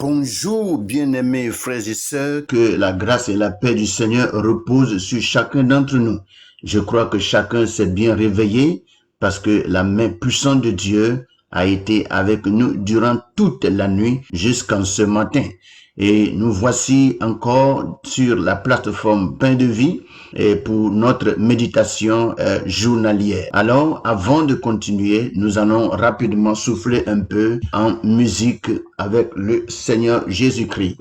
Bonjour, bien-aimés frères et sœurs, que la grâce et la paix du Seigneur reposent sur chacun d'entre nous. Je crois que chacun s'est bien réveillé parce que la main puissante de Dieu a été avec nous durant toute la nuit jusqu'en ce matin. Et nous voici encore sur la plateforme Pain de Vie et pour notre méditation journalière. Alors, avant de continuer, nous allons rapidement souffler un peu en musique avec le Seigneur Jésus-Christ.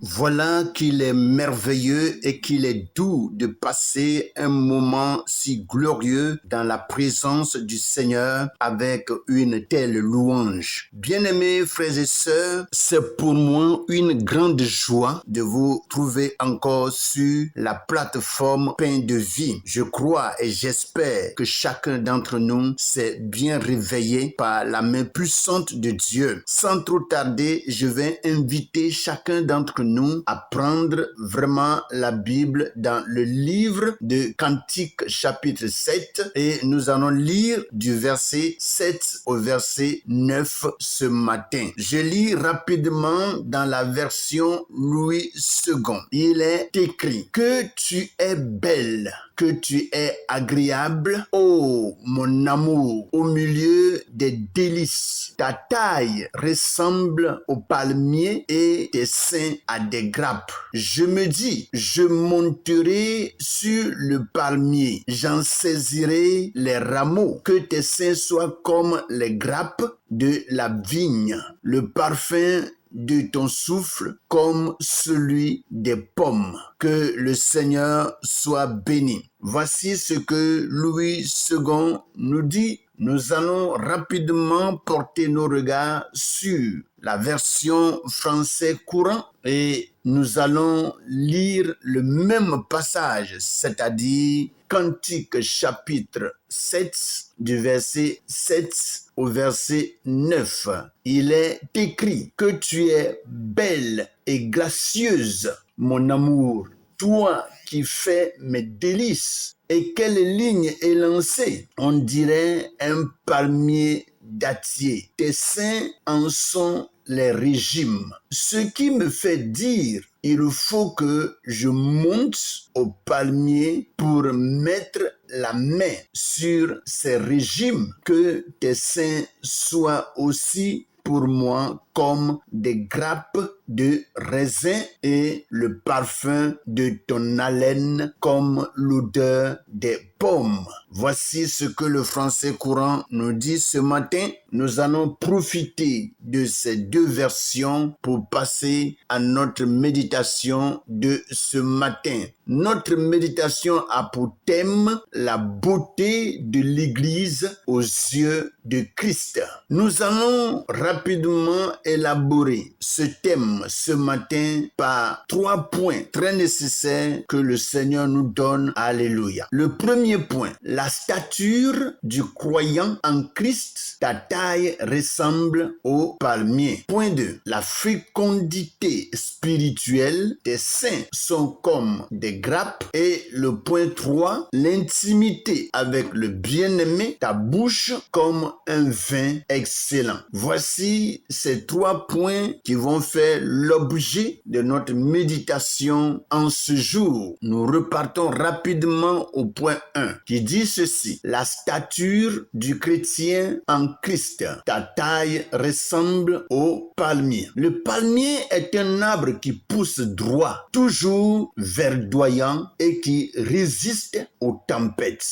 Voilà qu'il est merveilleux et qu'il est doux de passer un moment si glorieux dans la présence du Seigneur avec une telle louange. Bien-aimés frères et sœurs, c'est pour moi une grande joie de vous trouver encore sur la plateforme Pain de Vie. Je crois et j'espère que chacun d'entre nous s'est bien réveillé par la main puissante de Dieu. Sans trop tarder, je vais inviter chacun d'entre nous à prendre vraiment la Bible dans le livre de Cantiques chapitre 7 et nous allons lire du verset 7 au verset 9 ce matin. Je lis rapidement dans la version Louis II. Il est écrit: que tu es belle que tu es agréable, ô mon amour, au milieu des délices. Ta taille ressemble au palmier et tes seins à des grappes. Je me dis, je monterai sur le palmier, j'en saisirai les rameaux, que tes seins soient comme les grappes de la vigne, le parfum de ton souffle comme celui des pommes. Que le Seigneur soit béni. Voici ce que Louis II nous dit. Nous allons rapidement porter nos regards sur la version français courant et nous allons lire le même passage, c'est-à-dire Cantique chapitre 7 du verset 7 au verset 9. Il est écrit que tu es belle et gracieuse, mon amour, toi qui fais mes délices. Et quelle ligne élancée, on dirait un palmier dattier. Tes seins en sont les régimes. Ce qui me fait dire, il faut que je monte au palmier pour mettre la main sur ces régimes, que tes seins soient aussi pour moi comme des grappes de raisin et le parfum de ton haleine comme l'odeur des pommes. Voici ce que le français courant nous dit ce matin. Nous allons profiter de ces deux versions pour passer à notre méditation de ce matin. Notre méditation a pour thème la beauté de l'Église aux yeux de Christ. Nous allons rapidement élaborer ce thème ce matin par 3 points très nécessaires que le Seigneur nous donne. Alléluia. Le premier point, la stature du croyant en Christ, ta taille ressemble au palmier. Point 2, la fécondité spirituelle, tes seins sont comme des grappes. Et le point 3, l'intimité avec le bien-aimé, ta bouche comme un vin excellent. Voici ces 3 points qui vont faire l'objet de notre méditation en ce jour. Nous repartons rapidement au point 1 qui dit ceci. La stature du chrétien en Christ. Ta taille ressemble au palmier. Le palmier est un arbre qui pousse droit, toujours verdoyant et qui résiste aux tempêtes.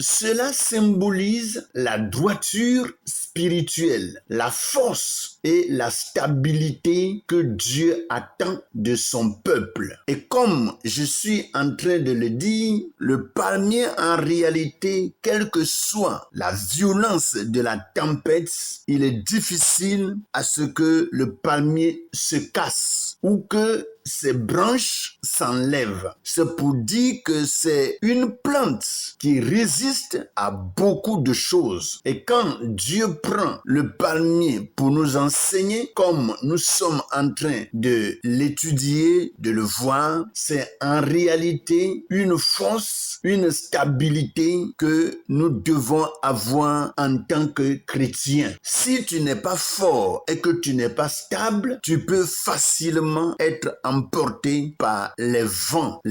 Cela symbolise la droiture spirituelle, la force et la stabilité que Dieu attend de son peuple. Et comme je suis en train de le dire, le palmier en réalité, quelle que soit la violence de la tempête, il est difficile à ce que le palmier se casse ou que ses branches s'enlèvent. C'est pour dire que c'est une plante qui résiste à beaucoup de choses. Et quand Dieu prend le palmier pour nous enseigner, comme nous sommes en train de l'étudier, de le voir, c'est en réalité une force, une stabilité que nous devons avoir en tant que chrétiens. Si tu n'es pas fort et que tu n'es pas stable, tu peux facilement être emporté par les vents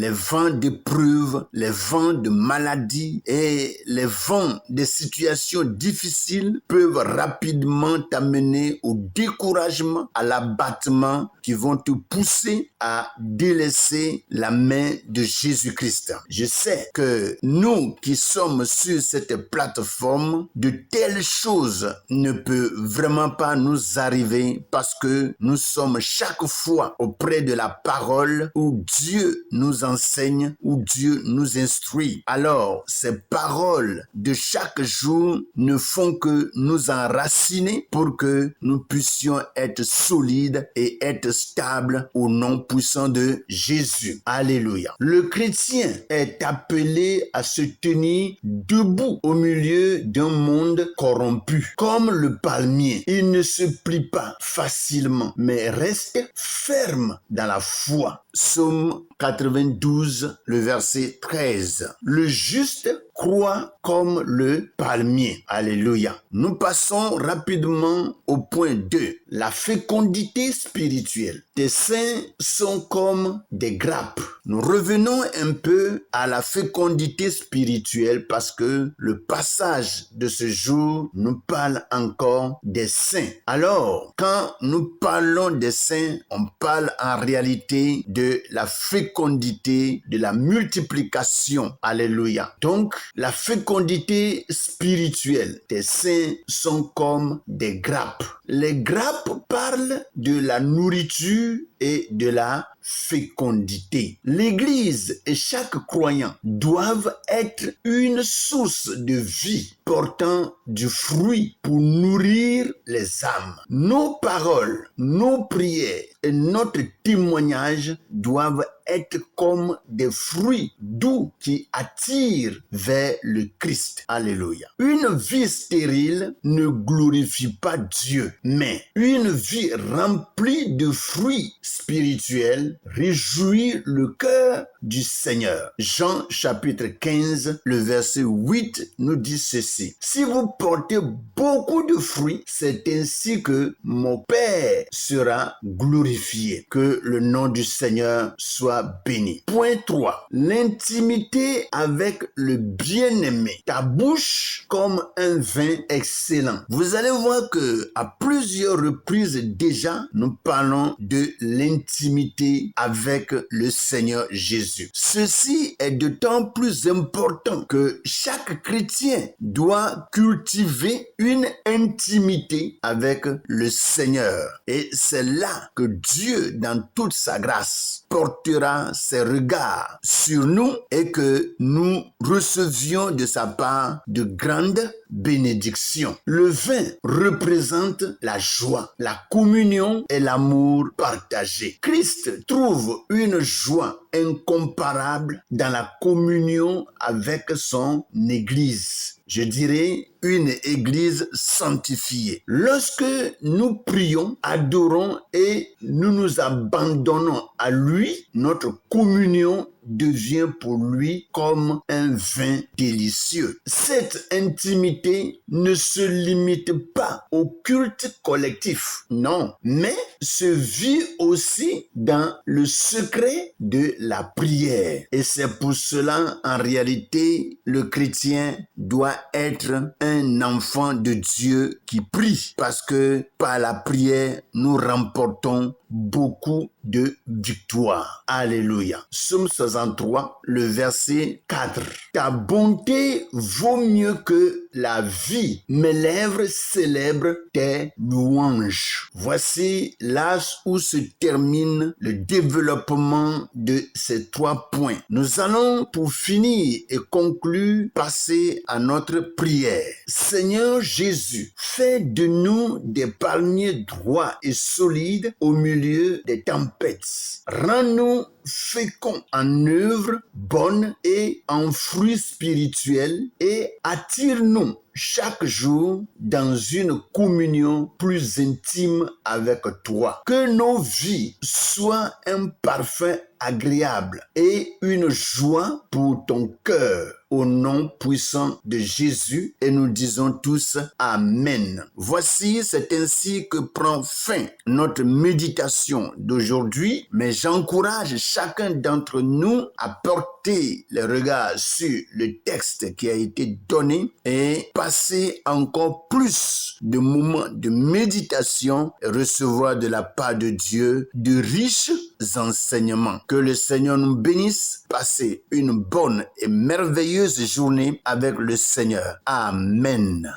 d'épreuves, les vents de maladies et les vents des situations difficiles peuvent rapidement t'amener au découragement, à l'abattement qui vont te pousser à délaisser la main de Jésus-Christ. Je sais que nous qui sommes sur cette plateforme, de telles choses ne peuvent vraiment pas nous arriver parce que nous sommes chaque fois auprès de la parole où Dieu nous enseigne, où Dieu nous instruit. Alors, ces paroles de chaque jour ne font que nous enraciner pour que nous puissions être solides et être stables au nom puissant de Jésus. Alléluia. Le chrétien est appelé à se tenir debout au milieu d'un monde corrompu. Comme le palmier, il ne se plie pas facilement, mais reste ferme dans la foi. Psaume 92, le verset 13. Le juste croit comme le palmier. Alléluia. Nous passons rapidement au point 2, la fécondité spirituelle. Tes seins sont comme des grappes. Nous revenons un peu à la fécondité spirituelle parce que le passage de ce jour nous parle encore des seins. Alors, quand nous parlons des seins, on parle en réalité de la fécondité, de la multiplication. Alléluia. Donc, la fécondité spirituelle, tes seins sont comme des grappes. Les grappes parlent de la nourriture et de la fécondité. L'Église et chaque croyant doivent être une source de vie portant du fruit pour nourrir les âmes. Nos paroles, nos prières et notre témoignage doivent être comme des fruits doux qui attirent vers le Christ. Alléluia. Une vie stérile ne glorifie pas Dieu, mais une vie remplie de fruits spirituels réjouit le cœur du Seigneur. Jean chapitre 15, le verset 8 nous dit ceci. Si vous portez beaucoup de fruits, c'est ainsi que mon Père sera glorifié. Que le nom du Seigneur soit béni. Point 3. L'intimité avec le bien-aimé. Ta bouche comme un vin excellent. Vous allez voir que à plusieurs reprises déjà, nous parlons de l'intimité avec le Seigneur Jésus. Ceci est d'autant plus important que chaque chrétien doit cultiver une intimité avec le Seigneur. Et c'est là que Dieu, dans toute sa grâce, portera ses regards sur nous et que nous recevions de sa part de grandes bénédictions. Le vin représente la joie, la communion et l'amour partagé. Christ trouve une joie incomparable dans la communion avec son Église. Je dirais une Église sanctifiée. Lorsque nous prions, adorons et nous nous abandonnons à lui, notre communion devient pour lui comme un vin délicieux. Cette intimité ne se limite pas au culte collectif, non, mais se vit aussi dans le secret de la prière. Et c'est pour cela, en réalité, le chrétien doit être un enfant de Dieu qui prie, parce que par la prière, nous remportons beaucoup de victoires. Alléluia. Psaume 63, le verset 4. Ta bonté vaut mieux que la vie. Mes lèvres célèbrent tes louanges. Voici là où se termine le développement de ces 3 points. Nous allons, pour finir et conclure, passer à notre prière. Seigneur Jésus, fais de nous des palmiers droits et solides au milieu des tempêtes. Rends-nous féconds en œuvres bonnes et en fruits spirituels et attire-nous chaque jour dans une communion plus intime avec toi. Que nos vies soient un parfum agréable et une joie pour ton cœur. Au nom puissant de Jésus, et nous disons tous Amen. Voici, c'est ainsi que prend fin notre méditation d'aujourd'hui, mais j'encourage chacun d'entre nous à porter les regards sur le texte qui a été donné et passer encore plus de moments de méditation et recevoir de la part de Dieu de riches enseignements. Que le Seigneur nous bénisse. Passez une bonne et merveilleuse journée avec le Seigneur. Amen.